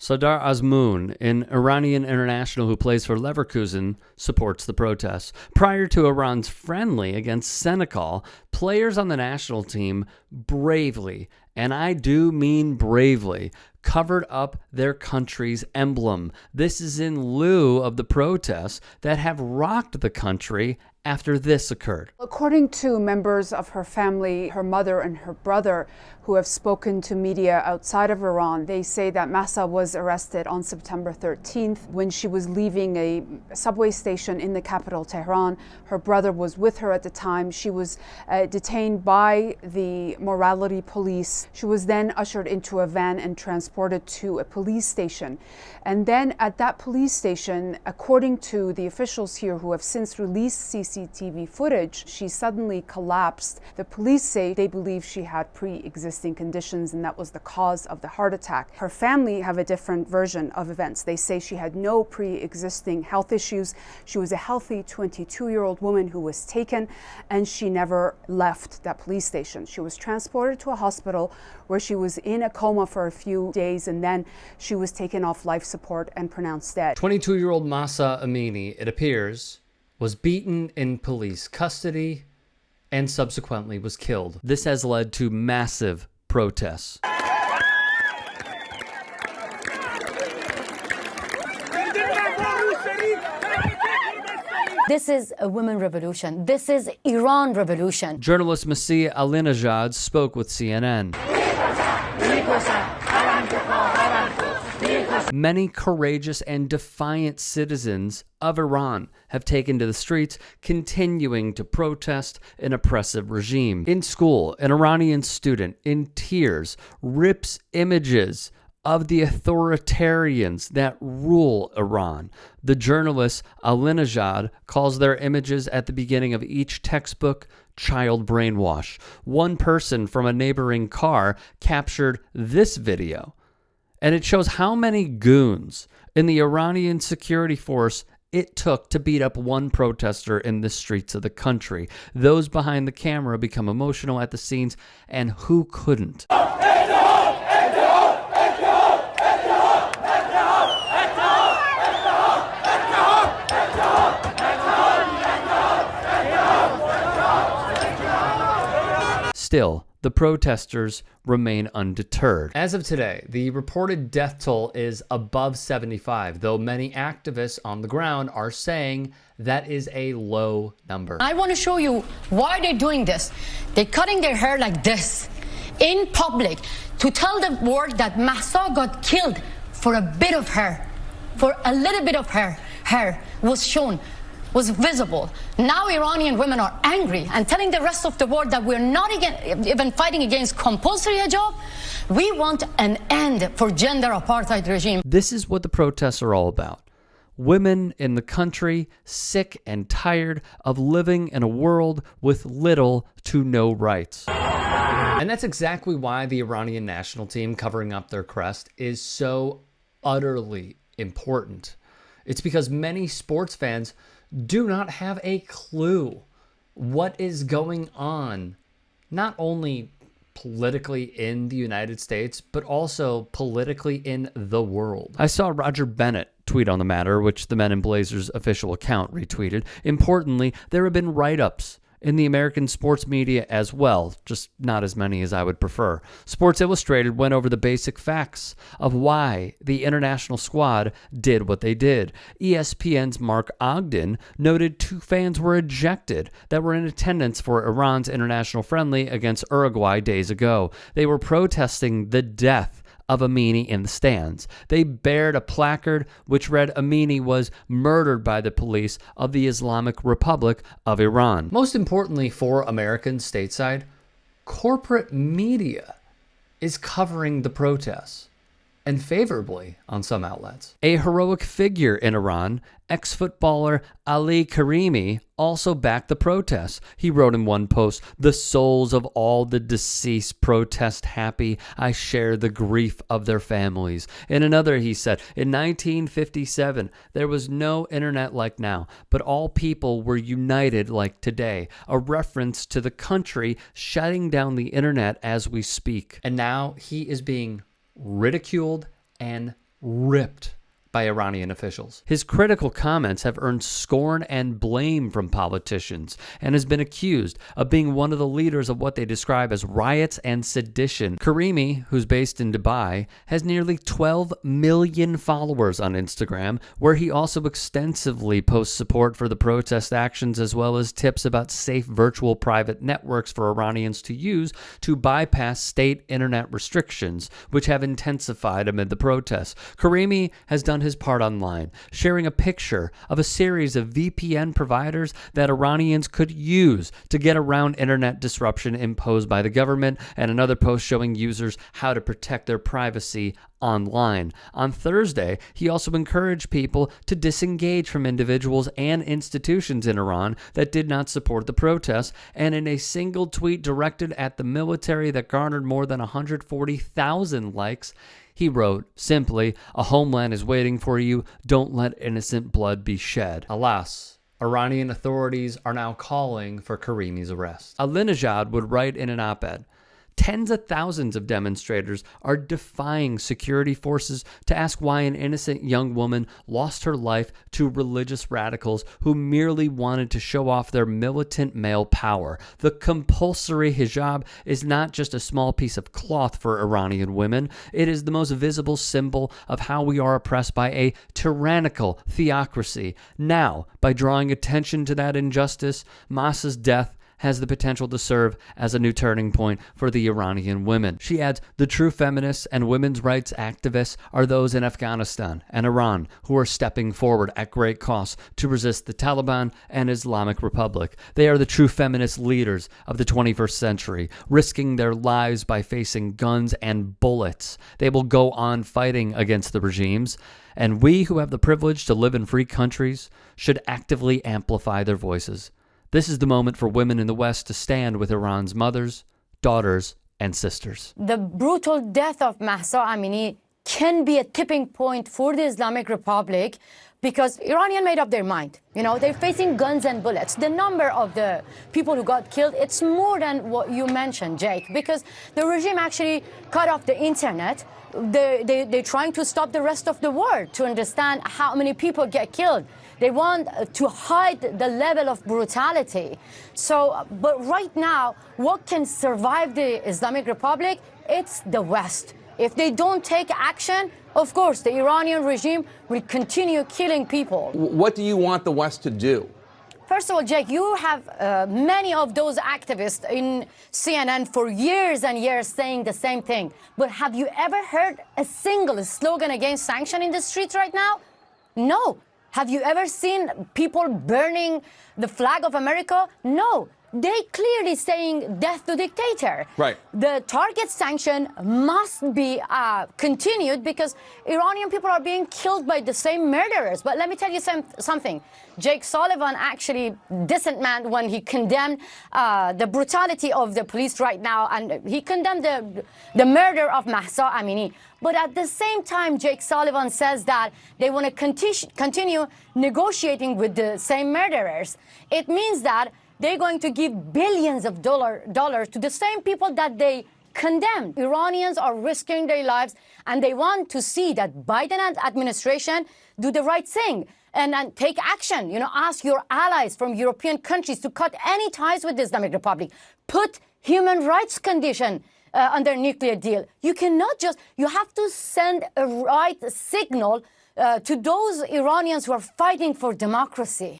Sardar Azmoun, an Iranian international who plays for Leverkusen, supports the protests. Prior to Iran's friendly against Senegal, players on the national team bravely, and I do mean bravely, covered up their country's emblem. This is in lieu of the protests that have rocked the country after this occurred. According to members of her family, her mother and her brother, who have spoken to media outside of Iran, they say that Mahsa was arrested on September 13th when she was leaving a subway station in the capital, Tehran. Her brother was with her at the time. She was detained by the morality police. She was then ushered into a van and transported to a police station. And then at that police station, according to the officials here who have since released CCTV footage, she suddenly collapsed. The police say they believe she had pre-existing conditions and that was the cause of the heart attack. Her family have a different version of events. They say she had no pre-existing health issues. She was a healthy 22-year-old woman who was taken, and she never left that police station. She was transported to a hospital where she was in a coma for a few days, and then she was taken off life support and pronounced dead. 22-year-old Mahsa Amini, it appears, was beaten in police custody and subsequently was killed. This has led to massive protests. This is a women revolution. This is Iran revolution. Journalist Mahsa Amini spoke with CNN. Many courageous and defiant citizens of Iran have taken to the streets, continuing to protest an oppressive regime. In school, an Iranian student, in tears, rips images of the authoritarians that rule Iran. The journalist Alinejad calls their images at the beginning of each textbook child brainwash. One person from a neighboring car captured this video, and it shows how many goons in the Iranian security force it took to beat up one protester in the streets of the country. Those behind the camera become emotional at the scenes, and who couldn't? Still, the protesters remain undeterred. As of today, the reported death toll is above 75, though many activists on the ground are saying that is a low number. I want to show you why they're doing this. They're cutting their hair like this in public to tell the world that Mahsa got killed for a bit of hair, for a little bit of hair was shown, was visible. Now Iranian women are angry and telling the rest of the world that we're not even fighting against compulsory hijab. We want an end for gender apartheid regime. This is what the protests are all about. Women in the country sick and tired of living in a world with little to no rights. And that's exactly why the Iranian national team covering up their crest is so utterly important. It's because many sports fans do not have a clue what is going on, not only politically in the United States, but also politically in the world. I saw Roger Bennett tweet on the matter, which the Men in Blazers official account retweeted. Importantly, there have been write-ups in the American sports media as well, just not as many as I would prefer. Sports Illustrated went over the basic facts of why the international squad did what they did. ESPN's Mark Ogden noted 2 fans were ejected that were in attendance for Iran's international friendly against Uruguay days ago. They were protesting the death of Amini in the stands. They bared a placard which read Amini was murdered by the police of the Islamic Republic of Iran. Most importantly for Americans stateside, corporate media is covering the protests, and favorably on some outlets. A heroic figure in Iran, ex-footballer Ali Karimi, also backed the protests. He wrote in one post, "The souls of all the deceased protest happy. I share the grief of their families." In another, he said, "In 1957, there was no internet like now, but all people were united like today," a reference to the country shutting down the internet as we speak. And now he is being ridiculed and ripped by Iranian officials. His critical comments have earned scorn and blame from politicians and has been accused of being one of the leaders of what they describe as riots and sedition. Karimi, who's based in Dubai, has nearly 12 million followers on Instagram, where he also extensively posts support for the protest actions as well as tips about safe virtual private networks for Iranians to use to bypass state internet restrictions, which have intensified amid the protests. Karimi has done his part online, sharing a picture of a series of VPN providers that Iranians could use to get around internet disruption imposed by the government, and another post showing users how to protect their privacy online. On Thursday, he also encouraged people to disengage from individuals and institutions in Iran that did not support the protests, and in a single tweet directed at the military that garnered more than 140,000 likes, he wrote, simply, "A homeland is waiting for you. Don't let innocent blood be shed." Alas, Iranian authorities are now calling for Karimi's arrest. Alinejad would write in an op-ed, "Tens of thousands of demonstrators are defying security forces to ask why an innocent young woman lost her life to religious radicals who merely wanted to show off their militant male power. The compulsory hijab is not just a small piece of cloth for Iranian women. It is the most visible symbol of how we are oppressed by a tyrannical theocracy. Now, by drawing attention to that injustice, Mahsa's death has the potential to serve as a new turning point for the Iranian women." She adds, "The true feminists and women's rights activists are those in Afghanistan and Iran who are stepping forward at great cost to resist the Taliban and Islamic Republic. They are the true feminist leaders of the 21st century, risking their lives by facing guns and bullets. They will go on fighting against the regimes, and we who have the privilege to live in free countries should actively amplify their voices. This is the moment for women in the West to stand with Iran's mothers, daughters, and sisters." The brutal death of Mahsa Amini can be a tipping point for the Islamic Republic because Iranians made up their mind. You know, they're facing guns and bullets. The number of the people who got killed, it's more than what you mentioned, Jake, because the regime actually cut off the internet. They're trying to stop the rest of the world to understand how many people get killed. They want to hide the level of brutality. So, but right now, what can survive the Islamic Republic? It's the West. If they don't take action, of course, the Iranian regime will continue killing people. What do you want the West to do? First of all, Jake, you have many of those activists in CNN for years and years saying the same thing. But have you ever heard a single slogan against sanction in the streets right now? No. Have you ever seen people burning the flag of America? No. They clearly saying death to dictator. Right. The target sanction must be continued because Iranian people are being killed by the same murderers. But let me tell you something. Jake Sullivan, actually decent man, when he condemned the brutality of the police right now, and he condemned the murder of Mahsa Amini. But at the same time, Jake Sullivan says that they want to continue negotiating with the same murderers. It means that they're going to give billions of dollars to the same people that they condemned. Iranians are risking their lives, and they want to see that Biden administration do the right thing and take action. You know, ask your allies from European countries to cut any ties with the Islamic Republic. Put human rights condition under nuclear deal. You cannot just, you have to send a right signal to those Iranians who are fighting for democracy.